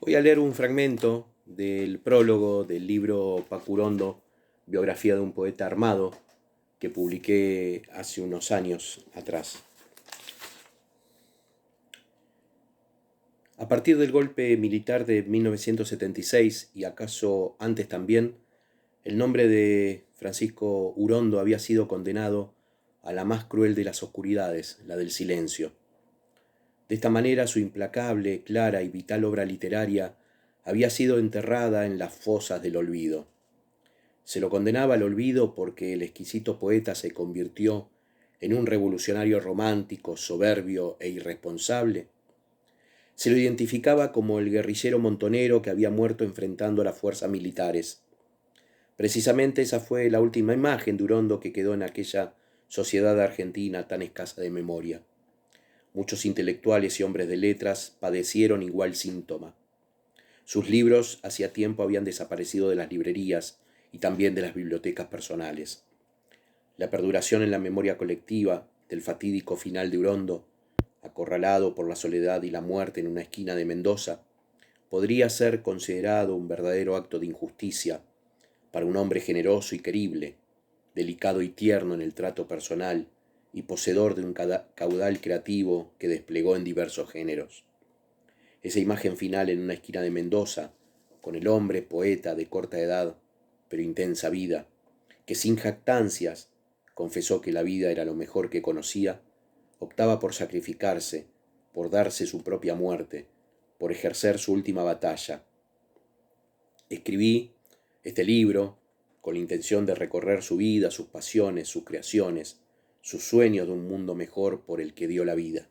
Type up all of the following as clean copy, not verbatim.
Voy a leer un fragmento del prólogo del libro Pacurondo, biografía de un poeta armado, que publiqué hace unos años atrás. A partir del golpe militar de 1976, y acaso antes también, el nombre de Francisco Urondo había sido condenado a la más cruel de las oscuridades, la del silencio. De esta manera su implacable, clara y vital obra literaria había sido enterrada en las fosas del olvido. Se lo condenaba al olvido porque el exquisito poeta se convirtió en un revolucionario romántico, soberbio e irresponsable. Se lo identificaba como el guerrillero montonero que había muerto enfrentando a las fuerzas militares. Precisamente esa fue la última imagen de Urondo que quedó en aquella sociedad argentina tan escasa de memoria. Muchos intelectuales y hombres de letras padecieron igual síntoma. Sus libros hacía tiempo habían desaparecido de las librerías y también de las bibliotecas personales. La perduración en la memoria colectiva del fatídico final de Urondo, acorralado por la soledad y la muerte en una esquina de Mendoza, podría ser considerado un verdadero acto de injusticia para un hombre generoso y querible, delicado y tierno en el trato personal y poseedor de un caudal creativo que desplegó en diversos géneros. Esa imagen final en una esquina de Mendoza, con el hombre poeta de corta edad, pero intensa vida, que sin jactancias confesó que la vida era lo mejor que conocía, optaba por sacrificarse, por darse su propia muerte, por ejercer su última batalla. Escribí este libro con la intención de recorrer su vida, sus pasiones, sus creaciones, sus sueños de un mundo mejor por el que dio la vida.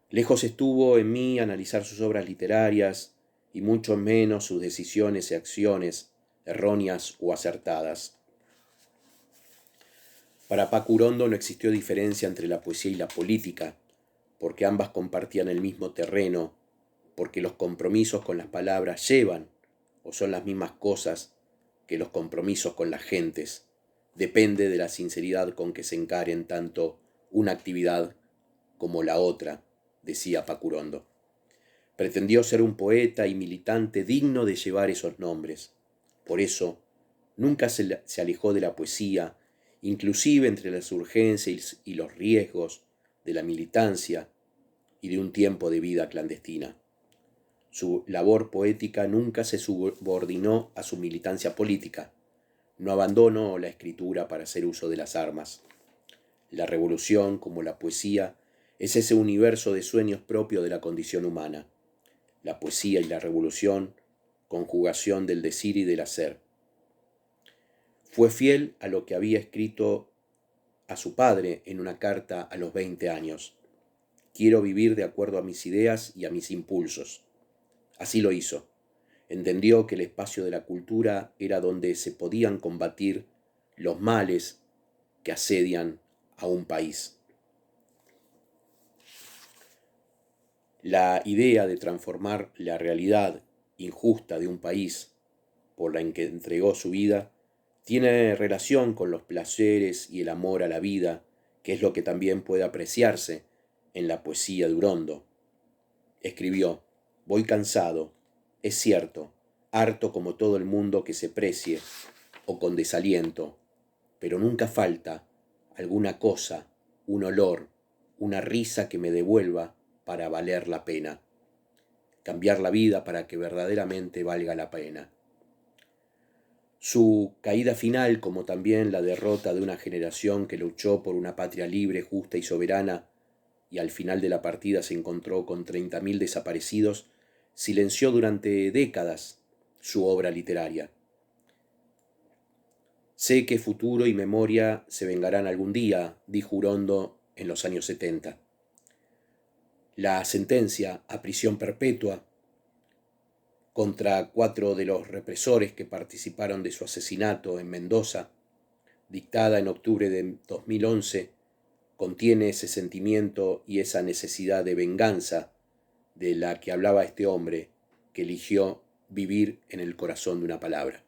Lejos estuvo en mí analizar sus obras literarias y mucho menos sus decisiones y acciones, erróneas o acertadas. Para Paco Urondo no existió diferencia entre la poesía y la política, porque ambas compartían el mismo terreno, porque los compromisos con las palabras llevan o son las mismas cosas que los compromisos con las gentes. Depende de la sinceridad con que se encaren tanto una actividad como la otra, decía Paco Urondo. Pretendió ser un poeta y militante digno de llevar esos nombres. Por eso, nunca se alejó de la poesía, inclusive entre las urgencias y los riesgos de la militancia y de un tiempo de vida clandestina. Su labor poética nunca se subordinó a su militancia política. No abandonó la escritura para hacer uso de las armas. La revolución, como la poesía, es ese universo de sueños propio de la condición humana. La poesía y la revolución, conjugación del decir y del hacer. Fue fiel a lo que había escrito a su padre en una carta a los 20 años. Quiero vivir de acuerdo a mis ideas y a mis impulsos. Así lo hizo. Entendió que el espacio de la cultura era donde se podían combatir los males que asedian a un país. La idea de transformar la realidad injusta de un país por la que entregó su vida tiene relación con los placeres y el amor a la vida, que es lo que también puede apreciarse en la poesía de Urondo. Escribió: voy cansado, es cierto, harto como todo el mundo que se precie, o con desaliento, pero nunca falta alguna cosa, un olor, una risa que me devuelva para valer la pena. Cambiar la vida para que verdaderamente valga la pena. Su caída final, como también la derrota de una generación que luchó por una patria libre, justa y soberana, y al final de la partida se encontró con 30.000 desaparecidos, silenció durante décadas su obra literaria. Sé que futuro y memoria se vengarán algún día, dijo Urondo en los años 70. La sentencia a prisión perpetua contra 4 de los represores que participaron de su asesinato en Mendoza, dictada en octubre de 2011, contiene ese sentimiento y esa necesidad de venganza de la que hablaba este hombre que eligió vivir en el corazón de una palabra.